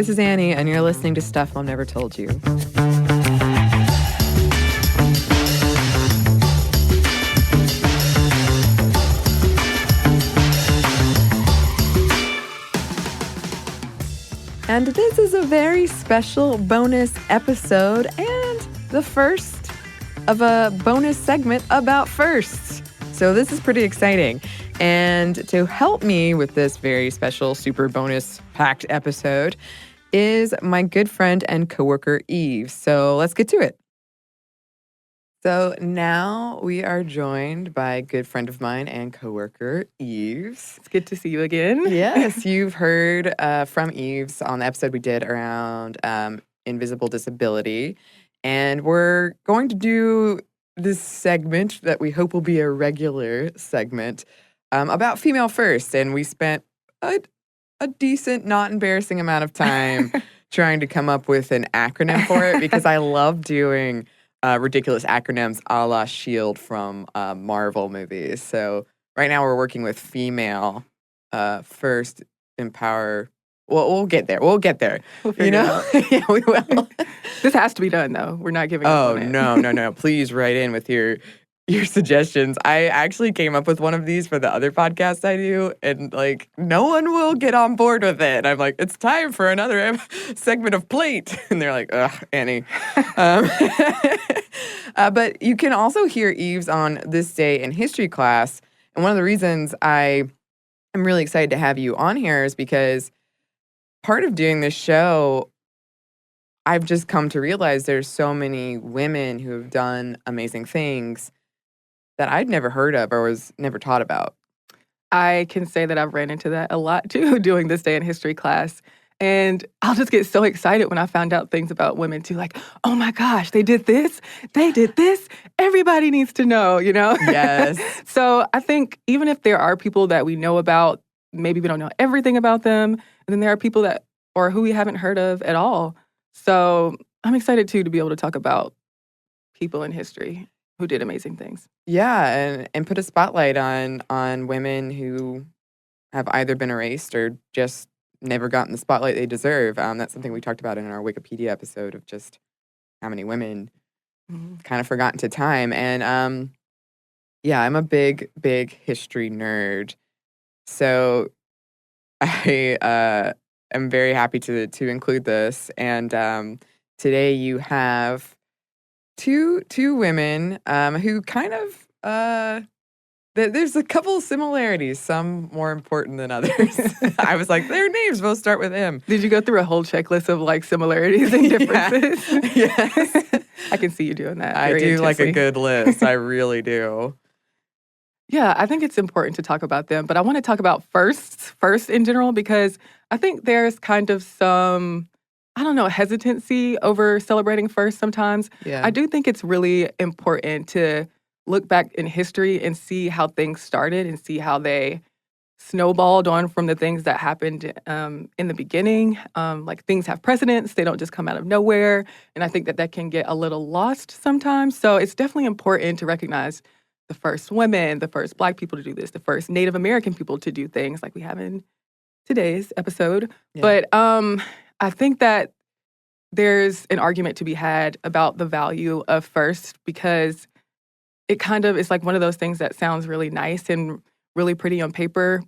this is Anney, and you're listening to Stuff Mom Never Told You. And this is a very special bonus episode and the first of a bonus segment about firsts. So this is pretty exciting. And to help me with this very special, super bonus-packed episode is my good friend and coworker, Eve. So let's get to it. So now we are joined by a good friend of mine and coworker, Eves. It's good to see you again. Yes, you've heard from Eves on the episode we did around invisible disability. And we're going to do this segment that we hope will be a regular segment about female first. And we spent a decent, not embarrassing amount of time trying to come up with an acronym for it because I love doing ridiculous acronyms a la SHIELD from Marvel movies. So right now we're working with female first empower. Well, we'll get there. We'll get there. We'll figure it out. Yeah, we will. This has to be done, though. We're not giving up on it. No. Please write in with your suggestions. I actually came up with one of these for the other podcast I do, and no one will get on board with it. And I'm like, it's time for another segment of Plate. And they're like, ugh, Anney. But you can also hear Eves on This Day in History class. And one of the reasons I am really excited to have you on here is because part of doing this show, I've just come to realize there's so many women who have done amazing things that I'd never heard of or was never taught about. I can say that I've ran into that a lot, too, doing This Day in History class. And I'll just get so excited when I found out things about women, too. Like, oh, my gosh, they did this. They did this. Everybody needs to know, you know? Yes. So I think even if there are people that we know about, maybe we don't know everything about them. And then there are people that, or who we haven't heard of at all. So I'm excited, too, to be able to talk about people in history who did amazing things. Yeah, and put a spotlight on women who have either been erased or just never gotten the spotlight they deserve. That's something we talked about in our Wikipedia episode of just how many women kind of forgotten to time. And yeah, I'm a big history nerd. So I am very happy to include this. And today you have two women who kind of there's a couple similarities, some more important than others. I was like, their names both start with M. Did you go through a whole checklist of similarities and differences? Yes. I can see you doing that. I do like a good list. I really do. Yeah, I think it's important to talk about them, but I want to talk about first in general, because I think there's kind of some, hesitancy over celebrating first sometimes. Yeah. I do think it's really important to look back in history and see how things started and see how they snowballed on from the things that happened in the beginning. Things have precedence. They don't just come out of nowhere. And I think that can get a little lost sometimes. So it's definitely important to recognize the first women, the first Black people to do this, the first Native American people to do things like we have in today's episode. Yeah. But I think that there's an argument to be had about the value of first, because it kind of is like one of those things that sounds really nice and really pretty on paper.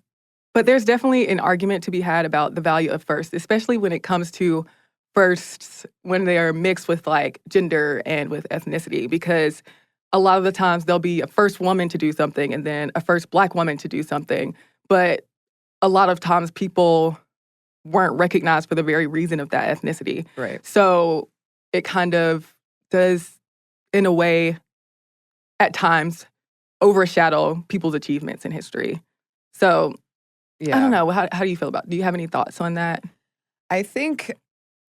But there's definitely an argument to be had about the value of first, especially when it comes to firsts when they are mixed with gender and with ethnicity, because a lot of the times there'll be a first woman to do something and then a first Black woman to do something. But a lot of times people weren't recognized for the very reason of that ethnicity. Right. So it kind of does, in a way, at times, overshadow people's achievements in history. So, yeah. I don't know. How do you feel about it? Do you have any thoughts on that? I think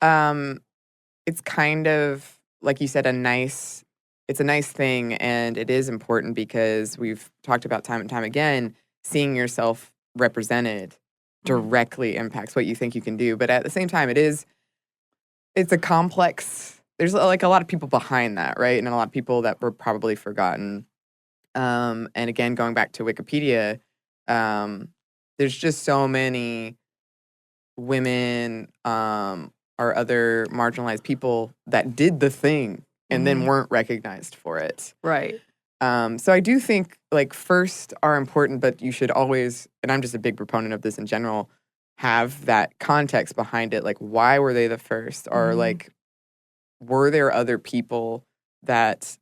it's kind of, like you said, it's a nice thing, and it is important because we've talked about time and time again, seeing yourself represented directly impacts what you think you can do. But at the same time, it's a complex, there's a lot of people behind that, right? And a lot of people that were probably forgotten. And again, going back to Wikipedia, there's just so many women are other marginalized people that did the thing and then weren't recognized for it. Right. So I do think like first are important, but you should always, and I'm just a big proponent of this in general, have that context behind it. Like, why were they the first? Or like, were there other people that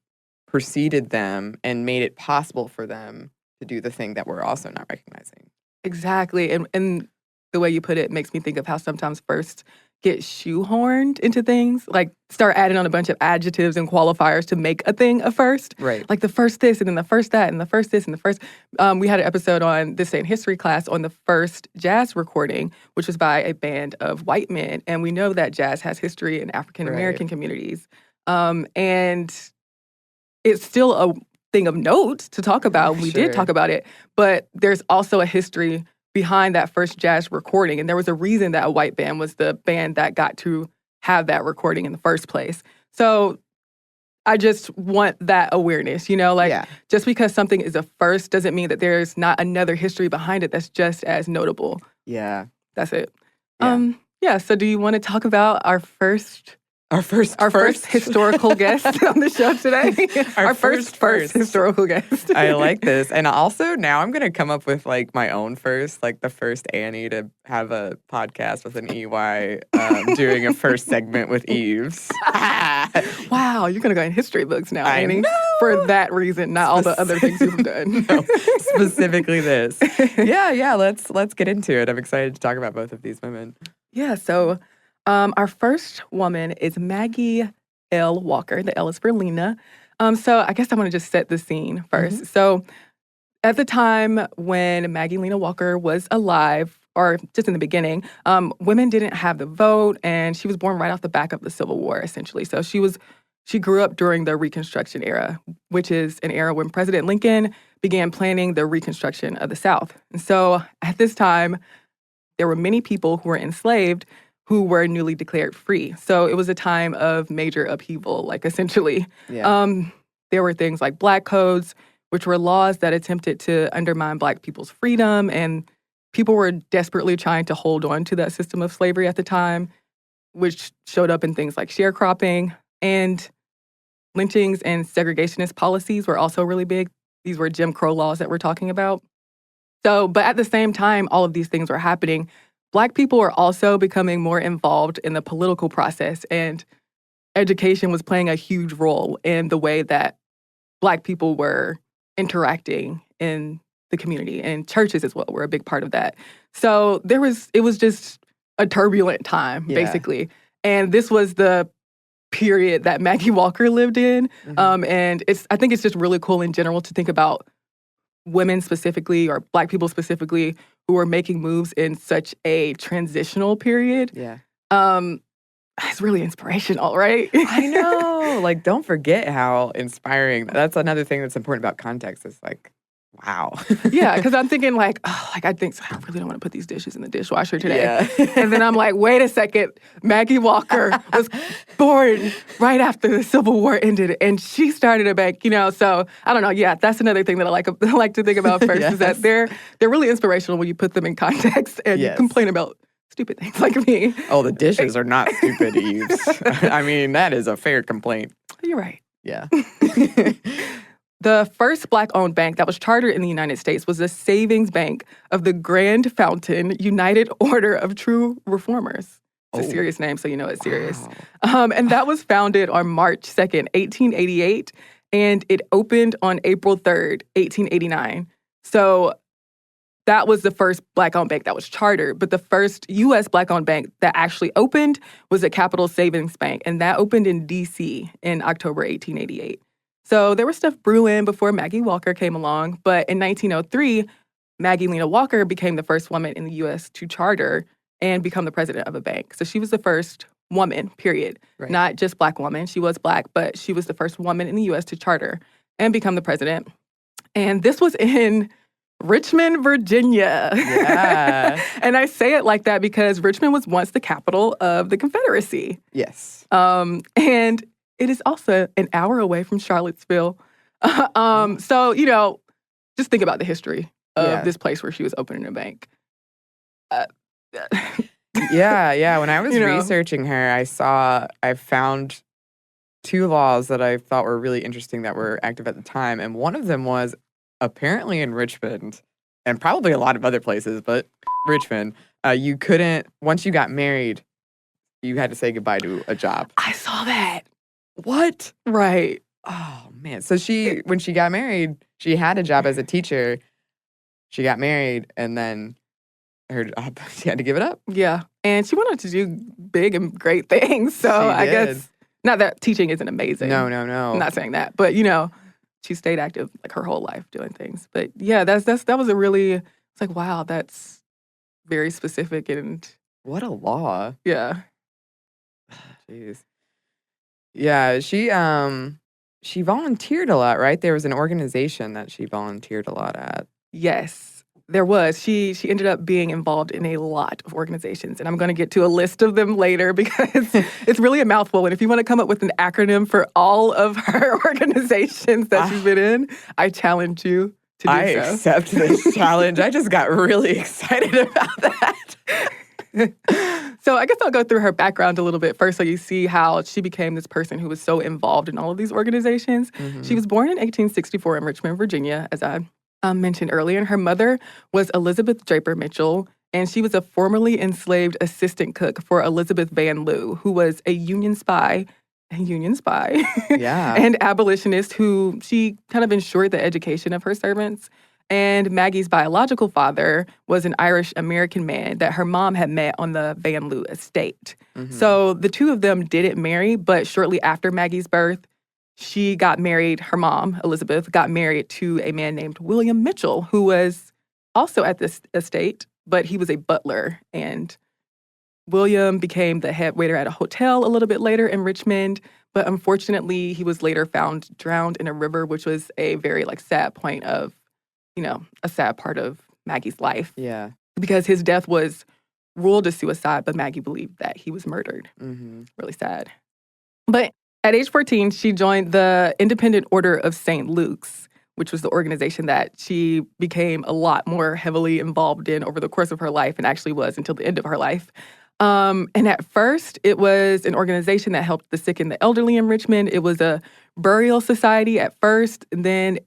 preceded them and made it possible for them to do the thing that we're also not recognizing? Exactly. And the way you put it makes me think of how sometimes first get shoehorned into things, like start adding on a bunch of adjectives and qualifiers to make a thing a first. Right. Like the first this and then the first that and the first this and the first. We had an episode on This Day in History class on the first jazz recording, which was by a band of white men. And we know that jazz has history in African American communities. And it's still a thing of note to talk about. We did talk about it, but there's also a history behind that first jazz recording. And there was a reason that a white band was the band that got to have that recording in the first place. So I just want that awareness, like just because something is a first doesn't mean that there's not another history behind it that's just as notable. Yeah. That's it. So do you want to talk about our first historical guest on the show today? Our first historical guest. I like this. And also now I'm going to come up with like my own first, like the first Anney to have a podcast with an EY doing a first segment with Eves. Wow, you're going to go in history books now, Anney. For that reason, not all the other things you've done. No, specifically this. Yeah, let's get into it. I'm excited to talk about both of these women. Yeah, so our first woman is Maggie L. Walker. The L is for Lena. So I guess I want to just set the scene first. So at the time when Maggie Lena Walker was alive, or just in the beginning, women didn't have the vote, and she was born right off the back of the Civil War, essentially. So she grew up during the Reconstruction era, which is an era when President Lincoln began planning the Reconstruction of the South. And so at this time, there were many people who were enslaved who were newly declared free. So it was a time of major upheaval, like essentially. Yeah. There were things like black codes, which were laws that attempted to undermine black people's freedom, and people were desperately trying to hold on to that system of slavery at the time, which showed up in things like sharecropping, and lynchings and segregationist policies were also really big. These were Jim Crow laws that we're talking about. So, but at the same time, all of these things were happening. Black people were also becoming more involved in the political process, and education was playing a huge role in the way that Black people were interacting in the community, and churches as well were a big part of that. So it was just a turbulent time, basically. And this was the period that Maggie Walker lived in. And I think it's just really cool in general to think about women specifically, or Black people specifically, who were making moves in such a transitional period. Yeah. It's really inspirational, right? I know. Like, don't forget how inspiring. That's another thing that's important about context. Is like, wow. Yeah, because I'm thinking I really don't want to put these dishes in the dishwasher today. Yeah. And then I'm like, wait a second. Maggie Walker was born right after the Civil War ended, and she started a bank, So I don't know. Yeah, that's another thing that I like to think about first, is that they're really inspirational when you put them in context and you complain about stupid things like me. Oh, the dishes are not stupid, Eves. I mean, that is a fair complaint. You're right. Yeah. The first Black-owned bank that was chartered in the United States was the Savings Bank of the Grand Fountain United Order of True Reformers. It's a serious name, so you know it's serious. And that was founded on March 2nd, 1888, and it opened on April 3rd, 1889. So that was the first Black-owned bank that was chartered. But the first U.S. Black-owned bank that actually opened was the Capital Savings Bank, and that opened in D.C. in October 1888. So there was stuff brewing before Maggie Walker came along, but in 1903, Maggie Lena Walker became the first woman in the U.S. to charter and become the president of a bank. So she was the first woman, period. Right. Not just Black woman. She was Black, but she was the first woman in the U.S. to charter and become the president. And this was in Richmond, Virginia. Yeah. And I say it like that because Richmond was once the capital of the Confederacy. Yes. And it is also an hour away from Charlottesville. So, just think about the history of this place where she was opening a bank. Yeah. When I was You know? researching her, I found 2 laws that I thought were really interesting that were active at the time, and one of them was apparently in Richmond, and probably a lot of other places, but Richmond, you couldn't once you got married, you had to say goodbye to a job. I saw that. What? Right. Oh, man. So when she got married, she had a job as a teacher. She got married, and then she had to give it up. Yeah. And she wanted to do big and great things. So She I did. guess, not that teaching isn't amazing. No. I'm not saying that. But, she stayed active like her whole life doing things. But yeah, that was a really, it's like, wow, that's very specific and What a law. yeah. Jeez. Yeah, she volunteered a lot, right? There was an organization that she volunteered a lot at. Yes, there was. She ended up being involved in a lot of organizations, and I'm going to get to a list of them later because it's really a mouthful. And if you want to come up with an acronym for all of her organizations that she's been in, I challenge you to do I so. accept this challenge. I just got really excited about that. So I guess I'll go through her background a little bit first so you see how she became this person who was so involved in all of these organizations. Mhm. She was born in 1864 in Richmond, Virginia, as I mentioned earlier. And her mother was Elizabeth Draper Mitchell, and she was a formerly enslaved assistant cook for Elizabeth Van Lew, who was a Union spy, Yeah. and abolitionist who she kind of ensured the education of her servants. And Maggie's biological father was an Irish-American man that her mom had met on the Van Lew estate. Mhm. So the two of them didn't marry, but shortly after Maggie's birth, she got married, her mom, Elizabeth, got married to a man named William Mitchell, who was also at this estate, but he was a butler. And William became the head waiter at a hotel a little bit later in Richmond, but unfortunately, he was later found drowned in a river, which was a very sad point of, a sad part of Maggie's life. Yeah. Because his death was ruled a suicide, but Maggie believed that he was murdered. Mhm. Really sad. But at age 14, she joined the Independent Order of St. Luke's, which was the organization that she became a lot more heavily involved in over the course of her life and actually was until the end of her life. And at first, it was an organization that helped the sick and the elderly in Richmond. It was a burial society at first, and then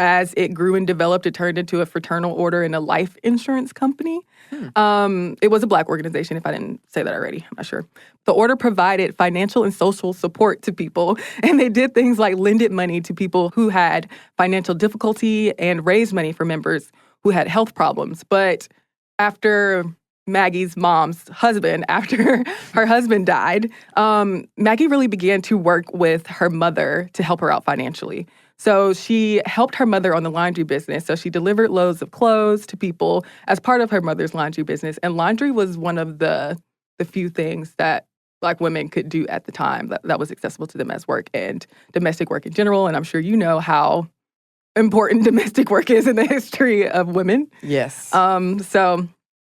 as it grew and developed, it turned into a fraternal order and a life insurance company. It was a Black organization, if I didn't say that already. I'm not sure. The order provided financial and social support to people, and they did things like lended money to people who had financial difficulty and raised money for members who had health problems. But after Maggie's mom's husband, after her husband died, Maggie really began to work with her mother to help her out financially. So she helped her mother on the laundry business. So she delivered loads of clothes to people as part of her mother's laundry business. And laundry was one of the few things that Black women could do at the time that was accessible to them as work and domestic work in general. And I'm sure you know how important domestic work is in the history of women. Yes. So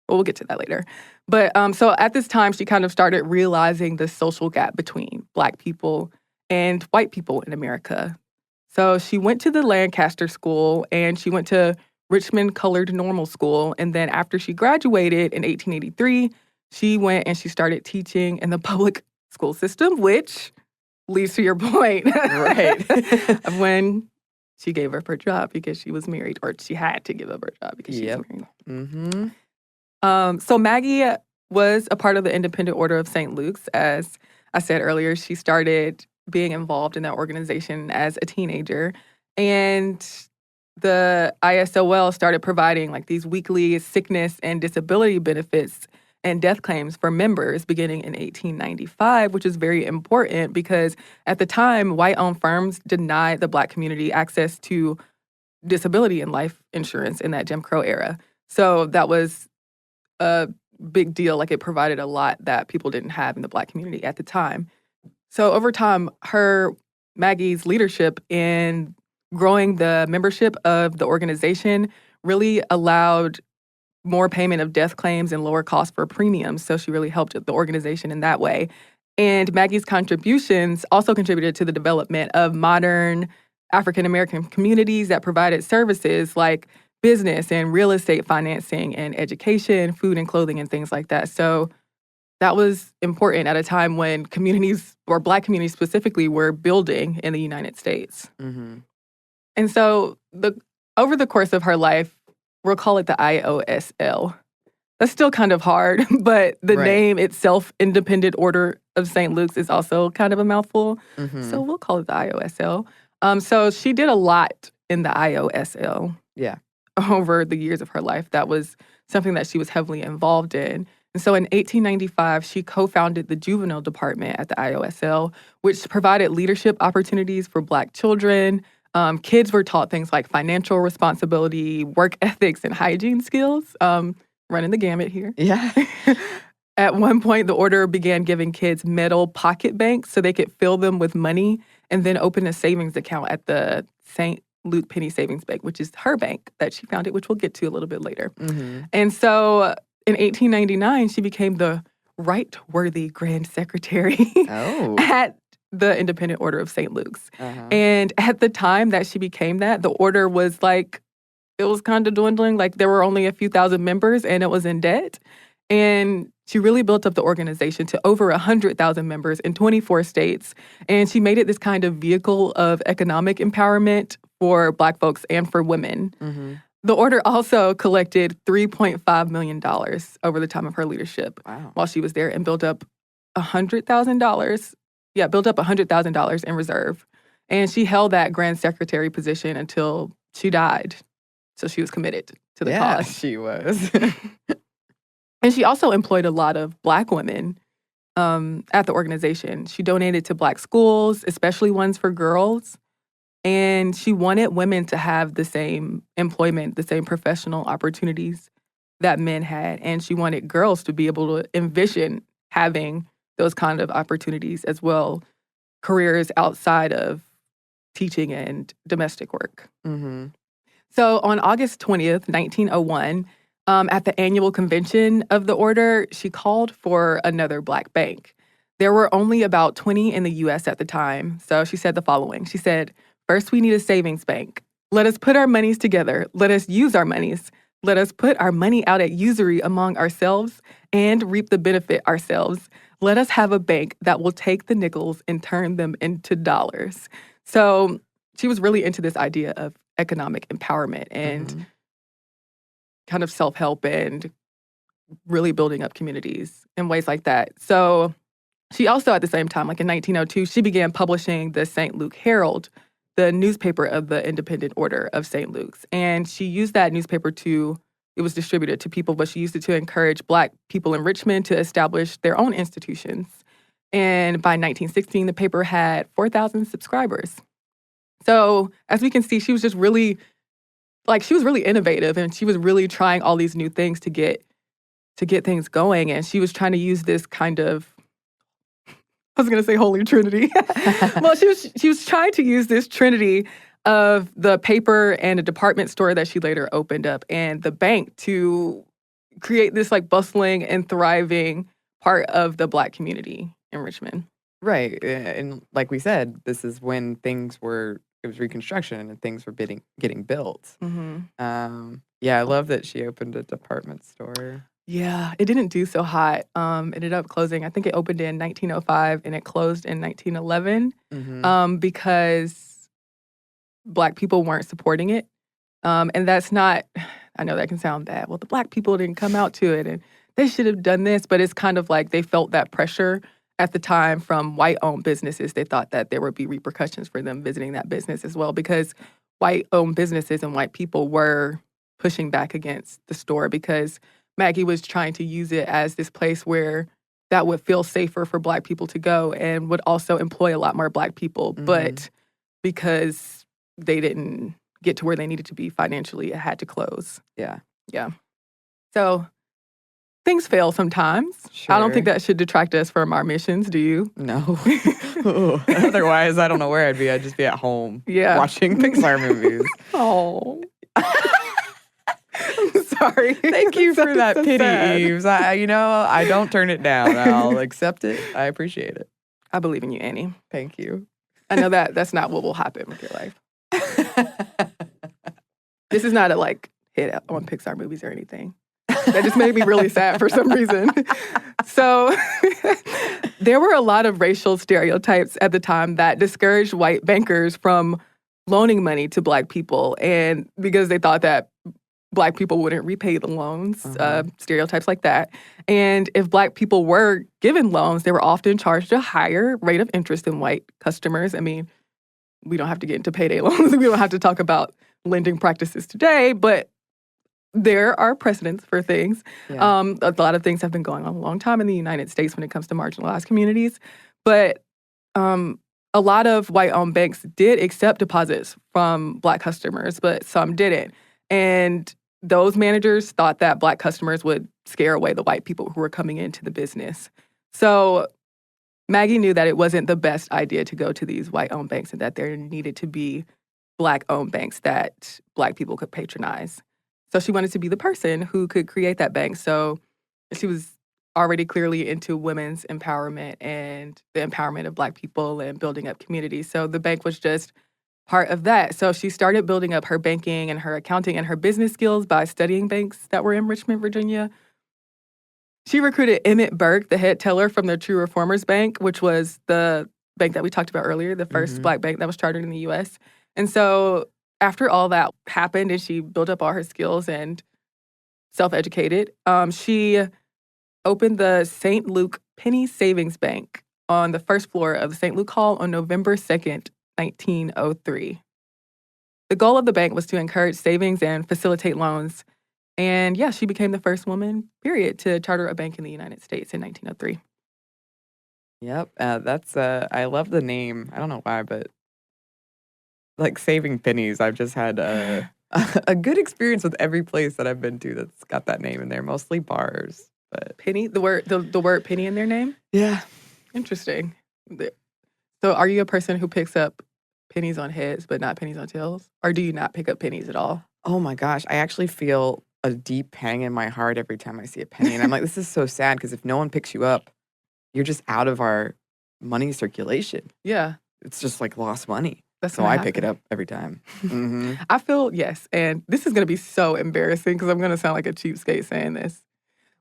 we'll get to that later. But so at this time, she kind of started realizing the social gap between Black people and white people in America. So she went to the Lancaster School and she went to Richmond Colored Normal School. And then after she graduated in 1883, she went and she started teaching in the public school system, which leads to your point. Right. Of when she gave up her job because she was married, or she had to give up her job because she was married. Mm-hmm. So Maggie was a part of the Independent Order of St. Luke's. As I said earlier, she started being involved in that organization as a teenager. And the ISOL started providing these weekly sickness and disability benefits and death claims for members beginning in 1895, which is very important because at the time, white-owned firms denied the Black community access to disability and life insurance in that Jim Crow era. So that was a big deal. It provided a lot that people didn't have in the Black community at the time. So over time, Maggie's leadership in growing the membership of the organization really allowed more payment of death claims and lower costs for premiums. So she really helped the organization in that way. And Maggie's contributions also contributed to the development of modern African-American communities that provided services like business and real estate financing and education, food and clothing, and things like that. So that was important at a time when communities, or Black communities specifically, were building in the United States. Mm-hmm. And so over the course of her life, we'll call it the IOSL. That's still kind of hard, but the Right. name itself, Independent Order of St. Luke's, is also kind of a mouthful. Mm-hmm. So we'll call it the IOSL. So she did a lot in the IOSL. Yeah. Over the years of her life. That was something that she was heavily involved in. And so in 1895, she co-founded the juvenile department at the IOSL, which provided leadership opportunities for Black children. Kids were taught things like financial responsibility, work ethics, and hygiene skills. Running the gamut here. Yeah. At one point, the order began giving kids metal pocket banks so they could fill them with money and then open a savings account at the St. Luke Penny Savings Bank, which is her bank that she founded, which we'll get to a little bit later. Mm-hmm. And so in 1899, she became the right-worthy Grand Secretary at the Independent Order of St. Luke's. Uh-huh. And at the time that she became that, the order was like, it was kind of dwindling. Like there were only a few thousand members and it was in debt. And she really built up the organization to over 100,000 members in 24 states. And she made it this kind of vehicle of economic empowerment for Black folks and for women. Mm-hmm. The order also collected $3.5 million over the time of her leadership while she was there and built up $100,000. Yeah, built up $100,000 in reserve. And she held that Grand Secretary position until she died. So she was committed to the cause. She was. And she also employed a lot of Black women at the organization. She donated to Black schools, especially ones for girls. And she wanted women to have the same employment, the same professional opportunities that men had. And she wanted girls to be able to envision having those kind of opportunities as well, careers outside of teaching and domestic work. Mm-hmm. So on August 20th, 1901, at the annual convention of the order, she called for another Black bank. There were only about 20 in the U.S. at the time. So she said the following. She said, "First, we need a savings bank. Let us put our monies together. Let us use our monies. Let us put our money out at usury among ourselves and reap the benefit ourselves. Let us have a bank that will take the nickels and turn them into dollars." So she was really into this idea of economic empowerment and kind of self-help and really building up communities in ways like that. So she also, at the same time, like in 1902, she began publishing the St. Luke Herald, the newspaper of the Independent Order of St. Luke's. And she used that newspaper it was distributed to people, but she used it to encourage Black people in Richmond to establish their own institutions. And by 1916, the paper had 4,000 subscribers. So as we can see, she was just really, she was really innovative, and she was really trying all these new things to get things going. And she was trying to use this kind of, I was going to say Holy Trinity. Well, she was trying to use this trinity of the paper and a department store that she later opened up and the bank to create this bustling and thriving part of the Black community in Richmond. Right. And like we said, this is when it was Reconstruction and things were getting built. Mm-hmm. Yeah, I love that she opened a department store. Yeah, it didn't do so hot. It ended up closing. I think it opened in 1905 and it closed in 1911 because Black people weren't supporting it. And that's not, I know that can sound bad. Well, the Black people didn't come out to it and they should have done this, but it's kind of like they felt that pressure at the time from white-owned businesses. They thought that there would be repercussions for them visiting that business as well because white-owned businesses and white people were pushing back against the store because Maggie was trying to use it as this place where that would feel safer for Black people to go and would also employ a lot more Black people. But because they didn't get to where they needed to be financially, it had to close. Yeah. Yeah. So things fail sometimes. Sure. I don't think that should detract us from our missions, do you? No. Otherwise, I don't know where I'd be. I'd just be at home watching Pixar movies. Oh. I'm sorry. Thank you for that pity, sad. Eves. I don't turn it down. I'll accept it. I appreciate it. I believe in you, Anney. Thank you. I know that's not what will happen with your life. This is not a hit on Pixar movies or anything. That just made me really sad for some reason. So there were a lot of racial stereotypes at the time that discouraged white bankers from loaning money to Black people, and because they thought that Black people wouldn't repay the loans, stereotypes like that. And if Black people were given loans, they were often charged a higher rate of interest than white customers. I mean, we don't have to get into payday loans. We don't have to talk about lending practices today, but there are precedents for things. Yeah. A lot of things have been going on a long time in the United States when it comes to marginalized communities. But a lot of white-owned banks did accept deposits from Black customers, but some didn't. And those managers thought that Black customers would scare away the white people who were coming into the business. So Maggie knew that it wasn't the best idea to go to these white-owned banks and that there needed to be Black-owned banks that Black people could patronize. So she wanted to be the person who could create that bank. So she was already clearly into women's empowerment and the empowerment of Black people and building up communities. So the bank was just part of that. So she started building up her banking and her accounting and her business skills by studying banks that were in Richmond, Virginia. She recruited Emmett Burke, the head teller from the True Reformers Bank, which was the bank that we talked about earlier, the first Black bank that was chartered in the U.S. And so after all that happened and she built up all her skills and self-educated, she opened the St. Luke Penny Savings Bank on the first floor of the St. Luke Hall on November 2nd, 1903. The goal of the bank was to encourage savings and facilitate loans. And yeah, she became the first woman, period, to charter a bank in the United States in 1903. Yep. That's I love the name. I don't know why, but like saving pennies, I've just had a good experience with every place that I've been to that's got that name in there, mostly bars. But Penny, the word penny in their name? yeah. Interesting. So are you a person who picks up pennies on heads but not pennies on tails? Or do you not pick up pennies at all? Oh my gosh, I actually feel a deep pang in my heart every time I see a penny. And I'm like, this is so sad because if no one picks you up, you're just out of our money circulation. Yeah. It's just like lost money. That's So I pick it up every time. I feel, yes, and this is going to be so embarrassing because I'm going to sound like a cheapskate saying this,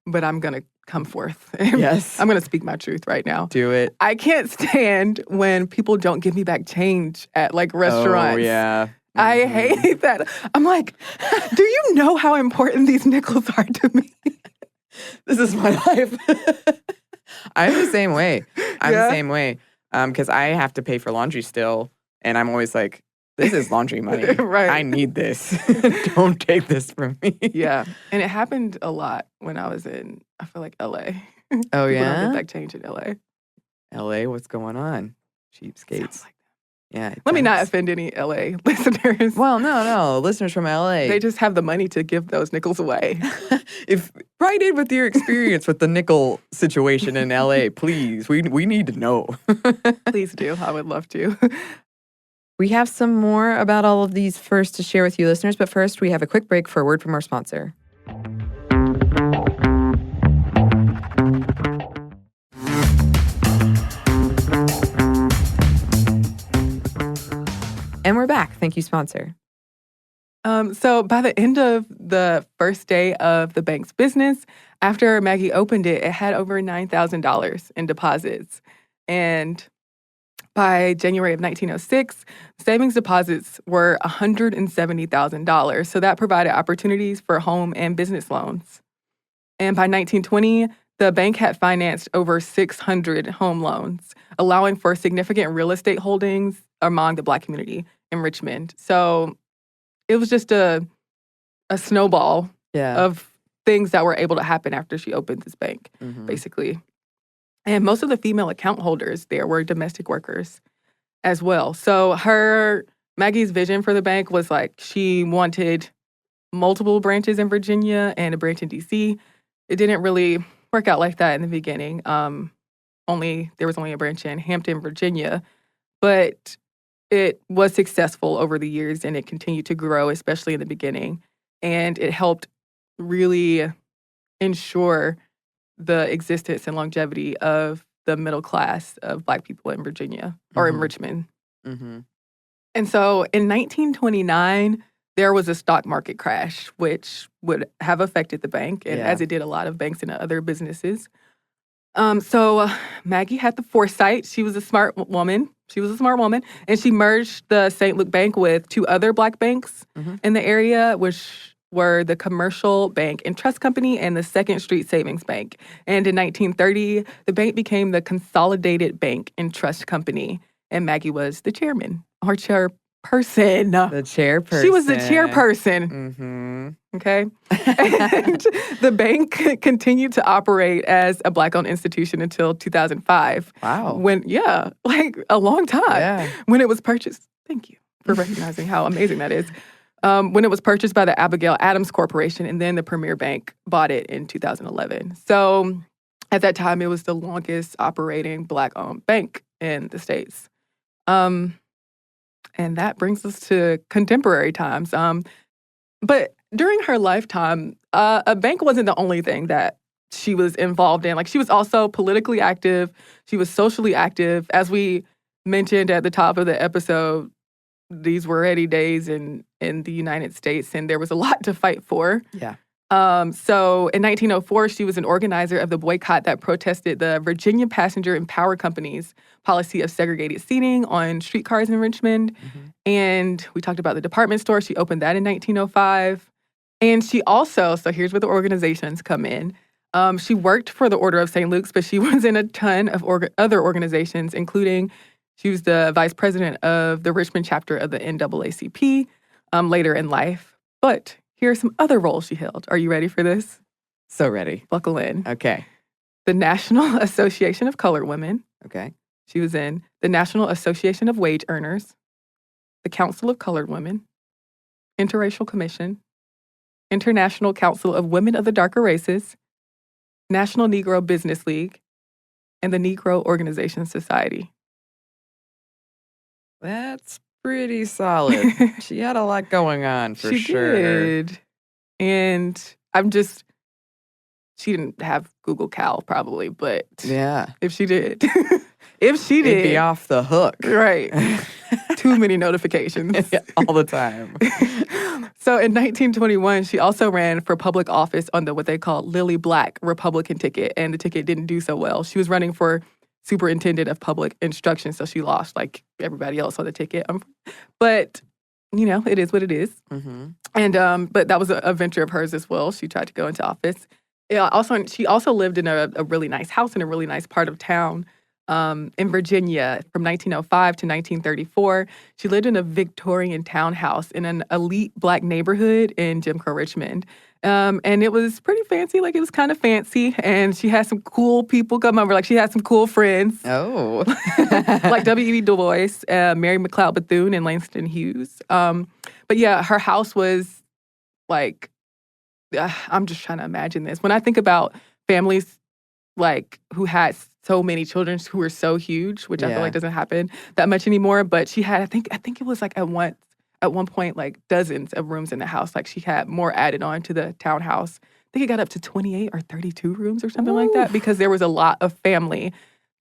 but I'm going to come forth. Yes. I'm going to speak my truth right now. Do it. I can't stand when people don't give me back change at like restaurants. Oh, yeah. I hate that. I'm like, do you know how important these nickels are to me? This is my life. I'm the same way. I'm the same way. Because I have to pay for laundry still. And I'm always like, this is laundry money. Right. I need this. Don't take this from me. Yeah. And it happened a lot when I was in, I feel like, LA. Oh, People don't yeah? get back change in LA. LA, what's going on? Cheapskates. Sounds like Yeah. it Let me not does. offend any LA listeners. Well, no. Listeners from LA. They just have the money to give those nickels away. If write in with your experience with the nickel situation in LA, please. We need to know. Please do. I would love to. We have some more about all of these first to share with you listeners, but first we have a quick break for a word from our sponsor. And we're back. Thank you, sponsor. So by the end of the first day of the bank's business, after Maggie opened it, it had over $9,000 in deposits. And by January of 1906, savings deposits were $170,000. So that provided opportunities for home and business loans. And by 1920, the bank had financed over 600 home loans, allowing for significant real estate holdings among the Black community in Richmond. So it was just a snowball of things that were able to happen after she opened this bank, basically. And most of the female account holders there were domestic workers as well. So Maggie's vision for the bank was like she wanted multiple branches in Virginia and a branch in D.C. It didn't really work out like that in the beginning. There was only a branch in Hampton, Virginia. But it was successful over the years and it continued to grow, especially in the beginning. And it helped really ensure the existence and longevity of the middle class of Black people in Virginia or in Richmond. And so in 1929, there was a stock market crash, which would have affected the bank, and Yeah. as it did a lot of banks and other businesses. So Maggie had the foresight. She was a smart woman. And she merged the St. Luke Bank with 2 other Black banks Mhm. in the area, which were the Commercial Bank and Trust Company and the Second Street Savings Bank. And in 1930, the bank became the Consolidated Bank and Trust Company, and Maggie was the chairman or chairperson. The chairperson. She was the chairperson. Mm-hmm. Okay. And the bank continued to operate as a Black-owned institution until 2005. Wow. Like a long time. Yeah. When it was purchased. Thank you for recognizing how amazing that is. When it was purchased by the Abigail Adams Corporation, and then the Premier Bank bought it in 2011. So at that time, it was the longest operating Black-owned bank in the States. And that brings us to contemporary times. But during her lifetime, a bank wasn't the only thing that she was involved in. Like, she was also politically active. She was socially active. As we mentioned at the top of the episode, these were heady days in the United States, and there was a lot to fight for. Yeah. So in 1904, she was an organizer of the boycott that protested the Virginia Passenger and Power Company's policy of segregated seating on streetcars in Richmond. Mm-hmm. And we talked about the department store. She opened that in 1905. And she also, so here's where the organizations come in. She worked for the Order of St. Luke's, but she was in a ton of other organizations, including she was the vice president of the Richmond chapter of the NAACP later in life. But here are some other roles she held. Are you ready for this? So ready. Buckle in. Okay. The National Association of Colored Women. Okay. She was in the National Association of Wage Earners, the Council of Colored Women, Interracial Commission, International Council of Women of the Darker Races, National Negro Business League, and the Negro Organization Society. That's pretty solid. She had a lot going on for She sure. did. And she didn't have Google Cal probably, but Yeah. if she did, it'd be off the hook. Right. Too many notifications. All the time. So in 1921, she also ran for public office on what they call Lily Black Republican ticket, and the ticket didn't do so well. She was running for superintendent of public instruction, so she lost like everybody else on the ticket. But, it is what it is. Mm-hmm. And but that was a venture of hers as well. She tried to go into office. She also lived in a really nice house in a really nice part of town in Virginia from 1905 to 1934. She lived in a Victorian townhouse in an elite Black neighborhood in Jim Crow Richmond. And it was pretty fancy. Like, it was kind of fancy. And she had some cool people come over. Like, she had some cool friends. Oh. Like W.E.B. Du Bois, Mary McLeod Bethune, and Langston Hughes. But yeah, her house was like, I'm just trying to imagine this. When I think about families like who had so many children who were so huge, which I feel like doesn't happen that much anymore. But she had, I think it was like at one point, like dozens of rooms in the house. Like, she had more added on to the townhouse. I think it got up to 28 or 32 rooms or something like that, because there was a lot of family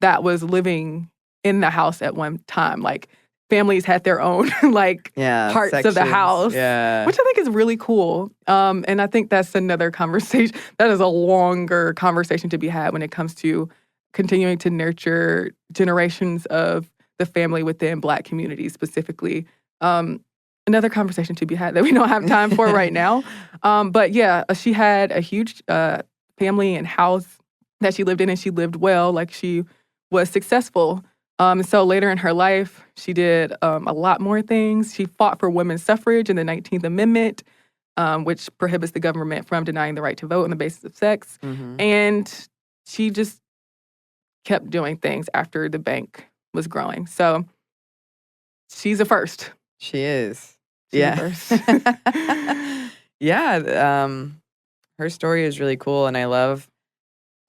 that was living in the house at one time. Like, families had their own parts sections of the house, which I think is really cool. And I think that's another conversation. That is a longer conversation to be had when it comes to continuing to nurture generations of the family within Black communities specifically. Another conversation to be had that we don't have time for right now. But yeah, she had a huge family and house that she lived in, and she lived well. Like, she was successful. So later in her life, she did a lot more things. She fought for women's suffrage in the 19th Amendment, which prohibits the government from denying the right to vote on the basis of sex. Mm-hmm. And she just kept doing things after the bank was growing. So she's a first. She is. She's a first. Her story is really cool, and I love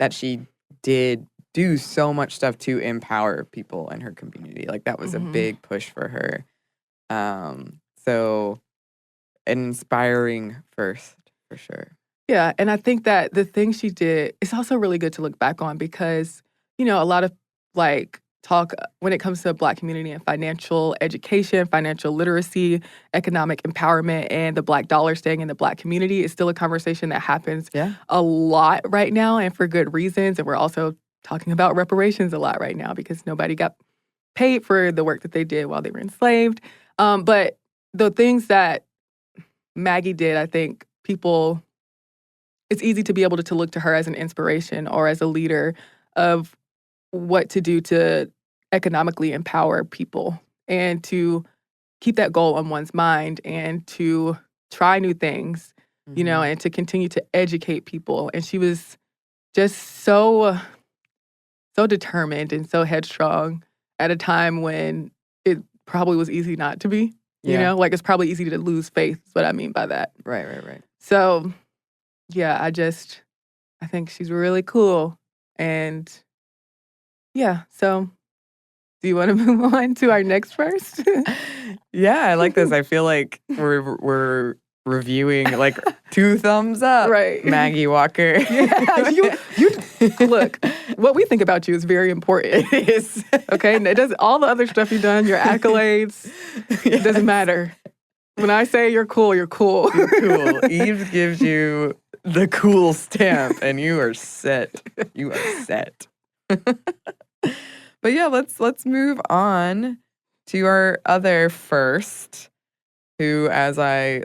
that she did do so much stuff to empower people in her community. Like, that was a big push for her. So an inspiring first, for sure. Yeah, and I think that the thing she did is also really good to look back on, because, a lot of, like, talk when it comes to the Black community and financial education, financial literacy, economic empowerment, and the Black dollar staying in the Black community is still a conversation that happens Yeah. a lot right now, and for good reasons. And we're also talking about reparations a lot right now because nobody got paid for the work that they did while they were enslaved. But the things that Maggie did, I think it's easy to be able to look to her as an inspiration or as a leader of what to do to economically empower people and to keep that goal on one's mind and to try new things, and to continue to educate people. And she was just so determined and so headstrong at a time when it probably was easy not to be. Like it's probably easy to lose faith, is what I mean by that. Right. So, yeah, I think she's really cool. And yeah, so do you want to move on to our next verse? Yeah, I like this. I feel like we're reviewing like 2 thumbs up. Right. Maggie Walker. Yeah, you look, what we think about you is very important. It is. Okay? And it does all the other stuff you've done, your accolades, it doesn't matter. When I say you're cool, you're cool. You're cool. Eve gives you the cool stamp and you are set. You are set. But yeah, let's move on to our other first, who, as I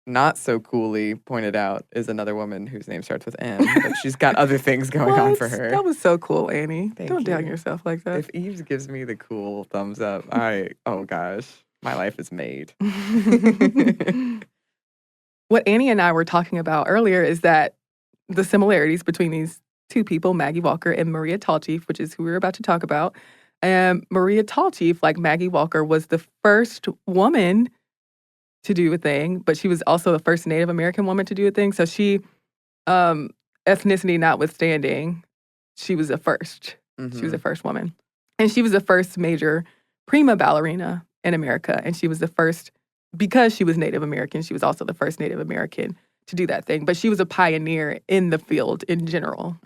not so coolly pointed out, is another woman whose name starts with M, but she's got other things going on for her. That was so cool, Anney. Thank Don't you. down yourself like that. If Eve gives me the cool thumbs up, oh gosh, my life is made. What Anney and I were talking about earlier is that the similarities between these 2 people, Maggie Walker and Maria Tallchief, which is who we're about to talk about. And Maria Tallchief, like Maggie Walker, was the first woman to do a thing, but she was also the first Native American woman to do a thing. So she, ethnicity notwithstanding, she was the first. She was the first woman. And she was the first major prima ballerina in America. And she was the first, because she was Native American, she was also the first Native American to do that thing. But she was a pioneer in the field in general.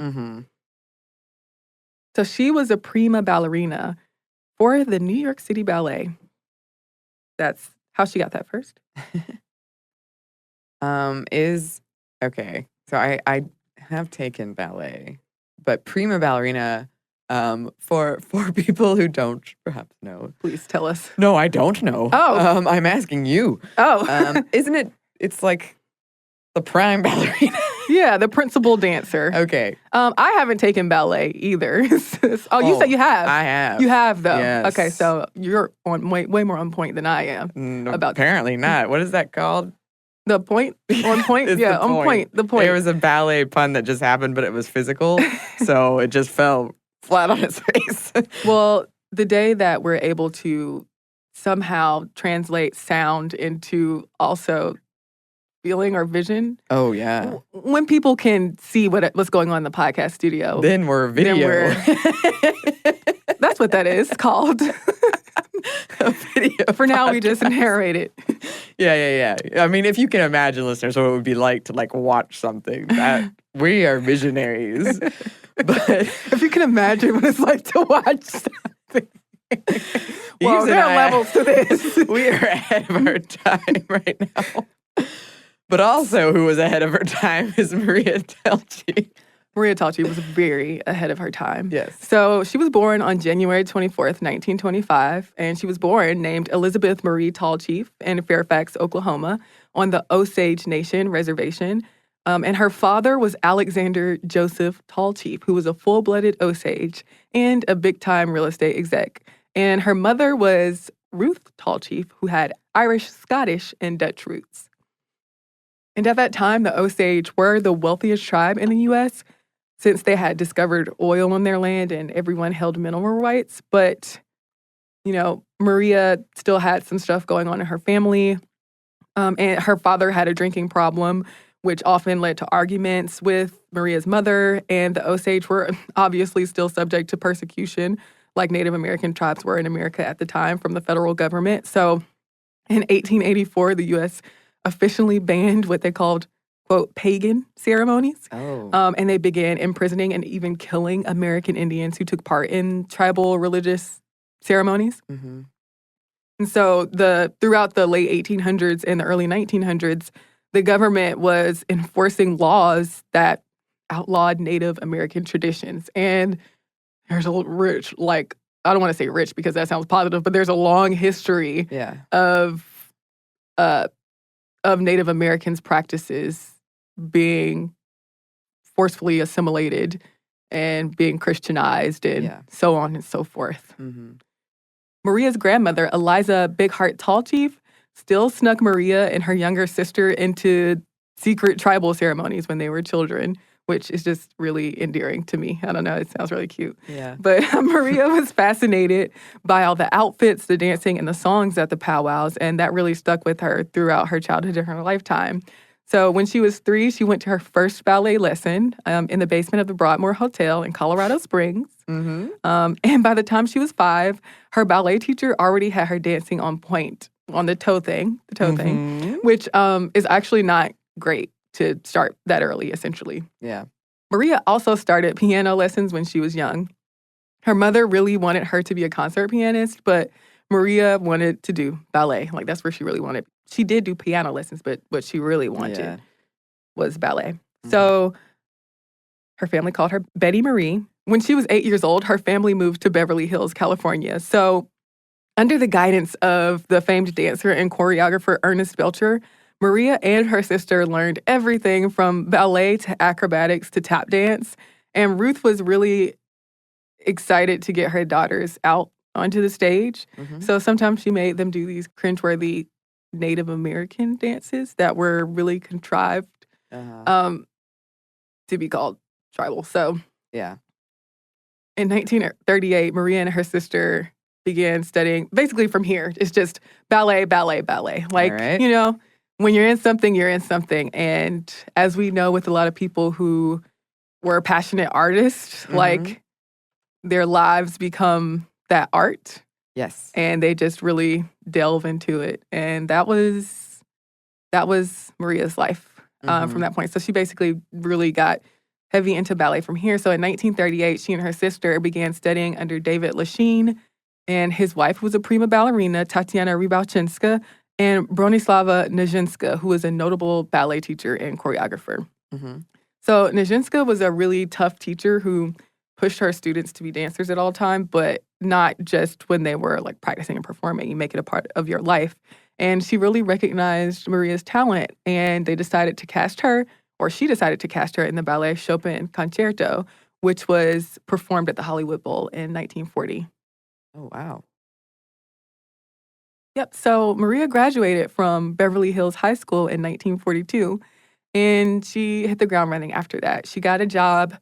So she was a prima ballerina for the New York City Ballet. That's how she got that first. Okay. So I have taken ballet, but prima ballerina, for people who don't perhaps know. Please tell us. No, I don't know. Oh. I'm asking you. Oh. Isn't it? It's like the prime ballerina. Yeah, the principal dancer. Okay. I haven't taken ballet either. You said you have. I have. You have, though. Yes. Okay, so you're on way more on point than I am about apparently not. What is that called? the point. On point. It's Yeah, the on point. The point. There was a ballet pun that just happened, but it was physical, so it just fell flat on its face. Well, the day that we're able to somehow translate sound into also feeling or vision. Oh, yeah. When people can see what's going on in the podcast studio. Then we're video. That's what that is called. A video For now, podcast. we just narrate it. Yeah. I mean, if you can imagine, listeners, what it would be like to watch something. We are visionaries. But if you can imagine what it's like to watch something. Well, there are levels to this. We are ahead of our time right now. But also, who was ahead of her time is Maria Tallchief. Maria Tallchief was very ahead of her time. Yes. So she was born on January 24th, 1925, and she was born named Elizabeth Marie Tallchief in Fairfax, Oklahoma, on the Osage Nation Reservation. And her father was Alexander Joseph Tallchief, who was a full-blooded Osage and a big-time real estate exec. And her mother was Ruth Tallchief, who had Irish, Scottish, and Dutch roots. And at that time, the Osage were the wealthiest tribe in the U.S., since they had discovered oil on their land and everyone held mineral rights. But, Maria still had some stuff going on in her family. And her father had a drinking problem, which often led to arguments with Maria's mother. And the Osage were obviously still subject to persecution, like Native American tribes were in America at the time from the federal government. So in 1884, the U.S. officially banned what they called, quote, pagan ceremonies. And they began imprisoning and even killing American Indians who took part in tribal religious ceremonies. Mm-hmm. And so throughout the late 1800s and the early 1900s, the government was enforcing laws that outlawed Native American traditions. And there's a rich, like, I don't want to say rich because that sounds positive, but there's a long history Yeah. of Native Americans' practices being forcefully assimilated and being Christianized and so on and so forth. Mm-hmm. Maria's grandmother, Eliza Big Heart Tall Chief, still snuck Maria and her younger sister into secret tribal ceremonies when they were children, which is just really endearing to me. I don't know, it sounds really cute. Yeah. But Maria was fascinated by all the outfits, the dancing, and the songs at the powwows, and that really stuck with her throughout her childhood and her lifetime. So when she was 3, she went to her first ballet lesson in the basement of the Broadmoor Hotel in Colorado Springs. Mm-hmm. And by the time she was 5, her ballet teacher already had her dancing on point on the toe thing, which is actually not great to start that early, essentially. Yeah. Maria also started piano lessons when she was young. Her mother really wanted her to be a concert pianist, but Maria wanted to do ballet. Like, that's where she really wanted. She did do piano lessons, but what she really wanted was ballet. Mm-hmm. So her family called her Betty Marie. When she was 8 years old, her family moved to Beverly Hills, California. So under the guidance of the famed dancer and choreographer Ernest Belcher, Maria and her sister learned everything from ballet to acrobatics to tap dance. And Ruth was really excited to get her daughters out onto the stage. Mm-hmm. So sometimes she made them do these cringeworthy Native American dances that were really contrived to be called tribal. So yeah. In 1938, Maria and her sister began studying, basically from here, it's just ballet, ballet, ballet. Like, right. You know, when you're in something, you're in something. And as we know with a lot of people who were passionate artists, like their lives become that art. Yes. And they just really delve into it. And that was Maria's life from that point. So she basically really got heavy into ballet from here. So in 1938, she and her sister began studying under David Lachine, and his wife was a prima ballerina, Tatiana Rybałczyńska, and Bronislava Nijińska, who was a notable ballet teacher and choreographer. Mm-hmm. So Nijińska was a really tough teacher who pushed her students to be dancers at all time, but not just when they were like practicing and performing. You make it a part of your life. And she really recognized Maria's talent, and they decided to cast her, or she decided to cast her in the ballet Chopin Concerto, which was performed at the Hollywood Bowl in 1940. Oh, wow. Yep. So Maria graduated from Beverly Hills High School in 1942, and she hit the ground running after that. She got a job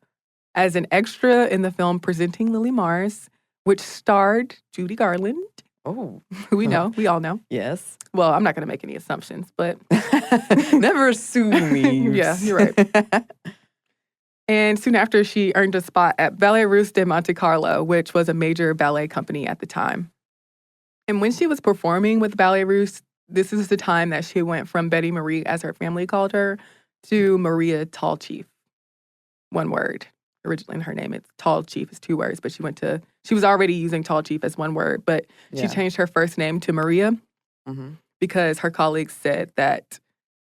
as an extra in the film Presenting Lily Mars, which starred Judy Garland. Oh. Who we know. We all know. Yes. Well, I'm not going to make any assumptions, but... Never assume. Yeah, you're right. And soon after, she earned a spot at Ballet Russe de Monte Carlo, which was a major ballet company at the time. And when she was performing with Ballet Russe, this is the time that she went from Betty Marie, as her family called her, to Maria Tall Chief. One word. Originally in her name, it's Tall Chief is 2 words, but she was already using Tall Chief as 1 word, but she changed her first name to Maria because her colleagues said that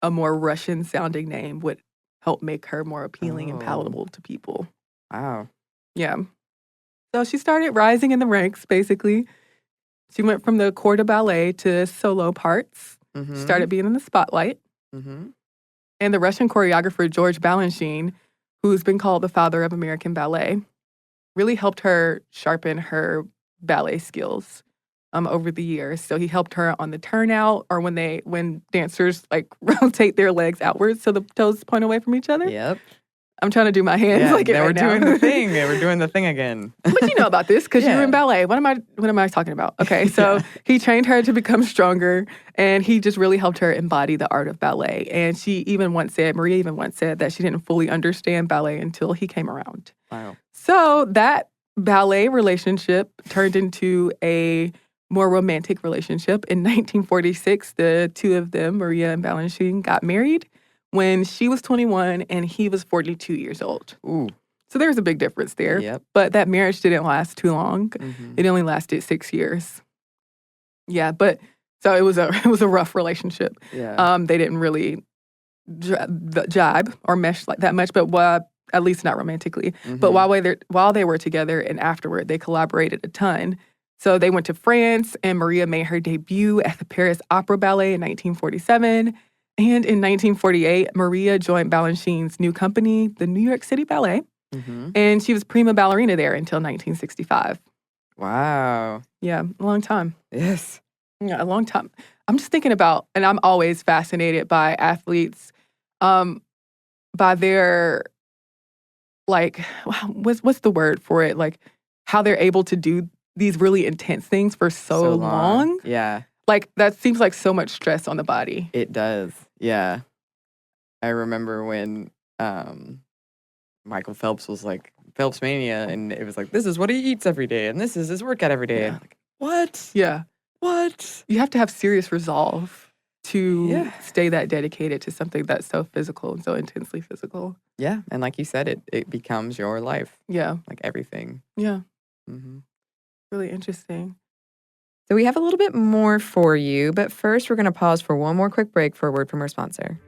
a more Russian-sounding name would help make her more appealing and palatable to people. Wow. Yeah. So she started rising in the ranks, basically. She went from the corps de ballet to solo parts. She started being in the spotlight. And the Russian choreographer George Balanchine, who's been called the father of American ballet, really helped her sharpen her ballet skills over the years. So he helped her on the turnout, or when dancers like rotate their legs outwards so the toes point away from each other. Yep. I'm trying to do my hands like it they right were now. doing the thing. They were doing the thing again. But you know about this because you were in ballet. What am I talking about? Okay, so he trained her to become stronger, and he just really helped her embody the art of ballet. And Maria even once said that she didn't fully understand ballet until he came around. Wow. So that ballet relationship turned into a more romantic relationship. In 1946, the two of them, Maria and Balanchine, got married when she was 21 and he was 42 years old. Ooh. So there's a big difference there. Yep. But that marriage didn't last too long. Mhm. It only lasted 6 years. Yeah, but so it was a it was a rough relationship. Yeah. They didn't really jibe or mesh like that much, but at least not romantically. But Mhm. while they were together and afterward, they collaborated a ton. So they went to France, and Maria made her debut at the Paris Opera Ballet in 1947. And in 1948, Maria joined Balanchine's new company, the New York City Ballet, Mhm. and she was prima ballerina there until 1965. Wow. Yeah, a long time. Yes. Yeah, a long time. I'm just thinking about, and I'm always fascinated by athletes, um, by their like, what's the word for it? Like how they're able to do these really intense things for so So long. long. Yeah, Like that seems like so much stress on the body. it does. Yeah. I remember when, um, Michael Phelps was like, Phelps Mania, and it was like, "This is what he eats every day, and this is his workout every day." And Yeah. I'm like, "What? Yeah. What?" You have to have serious resolve to Yeah. stay that dedicated to something that's so physical and so intensely physical. Yeah, and like you said, it becomes your life, Yeah. like everything. Yeah. Mhm. Really interesting. So we have a little bit more for you, but first we're gonna pause for one more quick break for a word from our sponsor.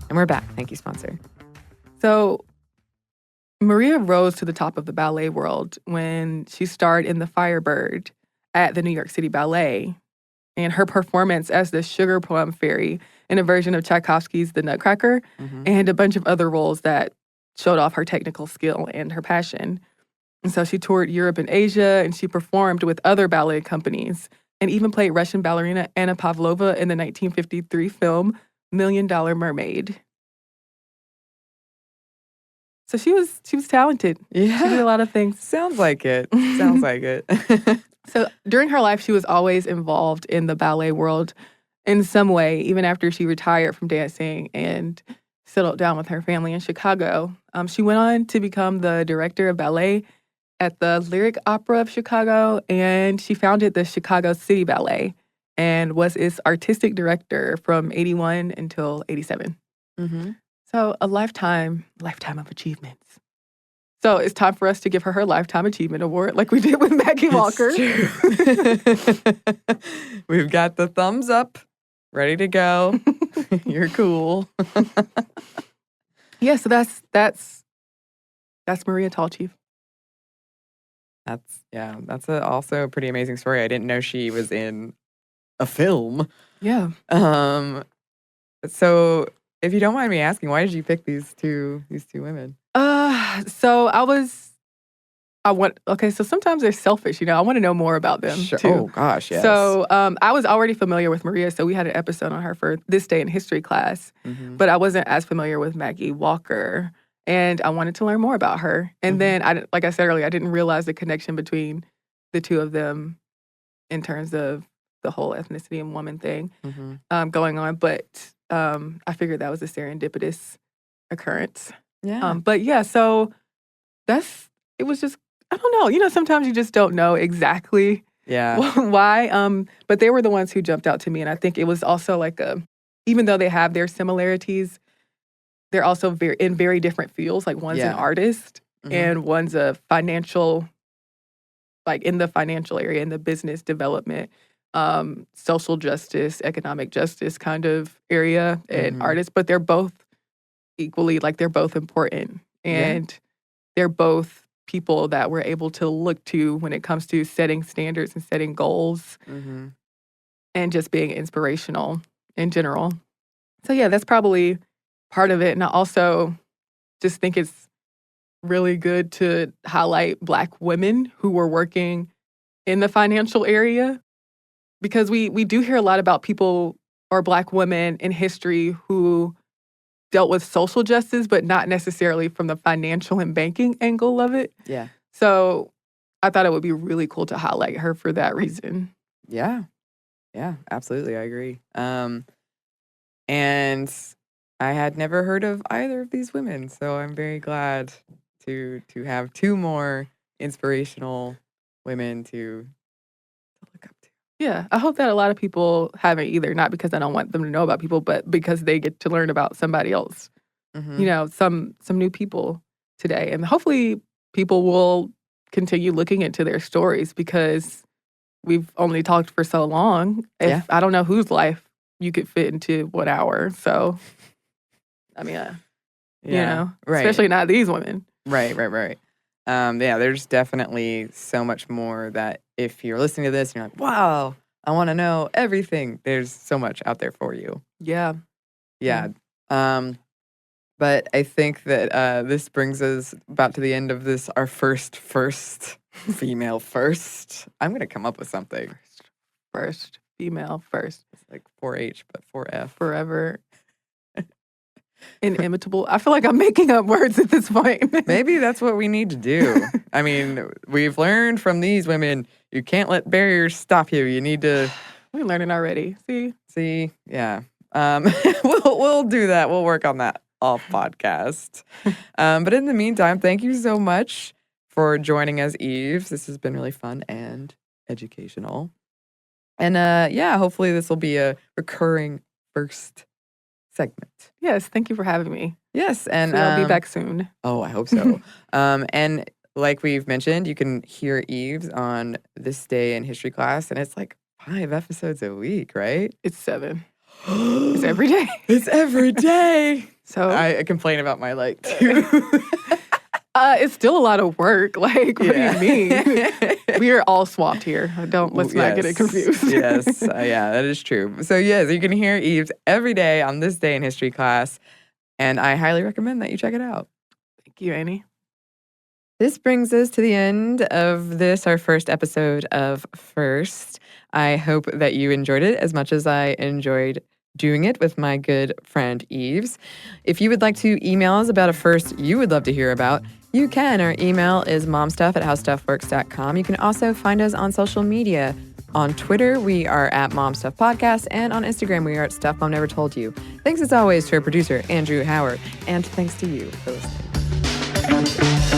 And we're back. Thank you, sponsor. So Maria rose to the top of the ballet world when she starred in The Firebird at the New York City Ballet. And her performance as the Sugar Plum Fairy in a version of Tchaikovsky's The Nutcracker Mhm. and a bunch of other roles that showed off her technical skill and her passion. And so she toured Europe and Asia, and she performed with other ballet companies and even played Russian ballerina Anna Pavlova in the 1953 film Million Dollar Mermaid. So she was talented. She did Yeah. a lot of things. Sounds like it. Sounds like it. So during her life, she was always involved in the ballet world in some way, even after she retired from dancing and settled down with her family in Chicago. She went on to become the director of ballet at the Lyric Opera of Chicago, and she founded the Chicago City Ballet and was its artistic director from 81 until 87. Mhm. So a lifetime of achievements. So it's time for us to give her Lifetime Achievement Award like we did with Maggie Walker. It's true. We've got the thumbs up, ready to go. You're cool. Yeah, so that's Maria Tallchief. That's also a pretty amazing story. I didn't know she was in a film. Yeah. Um, so if you don't mind me asking, why did you pick these two women? So so sometimes they're selfish, I want to know more about them Sure. too. Oh gosh, yes. So I was already familiar with Maria, so we had an episode on her for this day in history class, Mhm. but I wasn't as familiar with Maggie Walker, and I wanted to learn more about her. And Mhm. then like I said earlier, I didn't realize the connection between the two of them in terms of the whole ethnicity and woman thing Mhm. going on, but I figured that was a serendipitous occurrence. Yeah. But yeah, so it was just, I don't know, sometimes you just don't know exactly Yeah. why. But they were the ones who jumped out to me. And I think it was also like even though they have their similarities, they're also in very different fields. Like one's an Yeah. artist Mhm. and one's a financial, like in the financial area, in the business development, social justice, economic justice kind of area and Mhm. artists. But they're both equally, like they're both important. Yeah. And they're both people that we're able to look to when it comes to setting standards and setting goals Mhm. and just being inspirational in general. So yeah, that's probably part of it. And I also just think it's really good to highlight Black women who were working in the financial area because we do hear a lot about people or Black women in history who dealt with social justice, but not necessarily from the financial and banking angle of it. Yeah. So I thought it would be really cool to highlight her for that reason. Yeah. Yeah, absolutely. I agree. And I had never heard of either of these women, so I'm very glad to have two more inspirational women to look up to. Yeah, I hope that a lot of people haven't either, not because I don't want them to know about people, but because they get to learn about somebody else, Mhm. some new people today. And hopefully people will continue looking into their stories because we've only talked for so long. Yeah. If I don't know whose life you could fit into 1 hour. So, I mean, Yeah. Right. especially not these women. Right. Yeah, there's definitely so much more that if you're listening to this and you're like, wow, I want to know everything, there's so much out there for you. Yeah. Yeah. Um, but I think that this brings us about to the end of this, our first female first. I'm going to come up with something. First, female first. It's like 4H, but 4F. Forever. Inimitable. I feel like I'm making up words at this point. Maybe that's what we need to do. I mean, we've learned from these women, you can't let barriers stop you. You need to We're learning already. See? Yeah. We'll do that. We'll work on that off podcast. But in the meantime, thank you so much for joining us, Eve. This has been really fun and educational. And yeah, hopefully this will be a recurring first segment. Yes, thank you for having me. Yes, and I'll be back soon. Oh, I hope so. And like we've mentioned, you can hear Eves on This Day in History class, and it's like 5 episodes a week, right? It's 7. It's every day. It's every day. So I complain about my like 2. it's still a lot of work. Like, what do you mean? We are all swamped here. Let's not get it confused. Yes, yeah, that is true. So yes, you can hear Eves every day on This Day in History class, and I highly recommend that you check it out. Thank you, Anney. This brings us to the end of this, our first episode of First. I hope that you enjoyed it as much as I enjoyed doing it with my good friend Eves. If you would like to email us about a first you would love to hear about, you can. Our email is momstuff@howstuffworks.com. You can also find us on social media. On Twitter, we are at momstuffpodcast, and on Instagram, we are at Stuff Mom Never Told You. Thanks as always to our producer, Andrew Howard, and thanks to you for listening.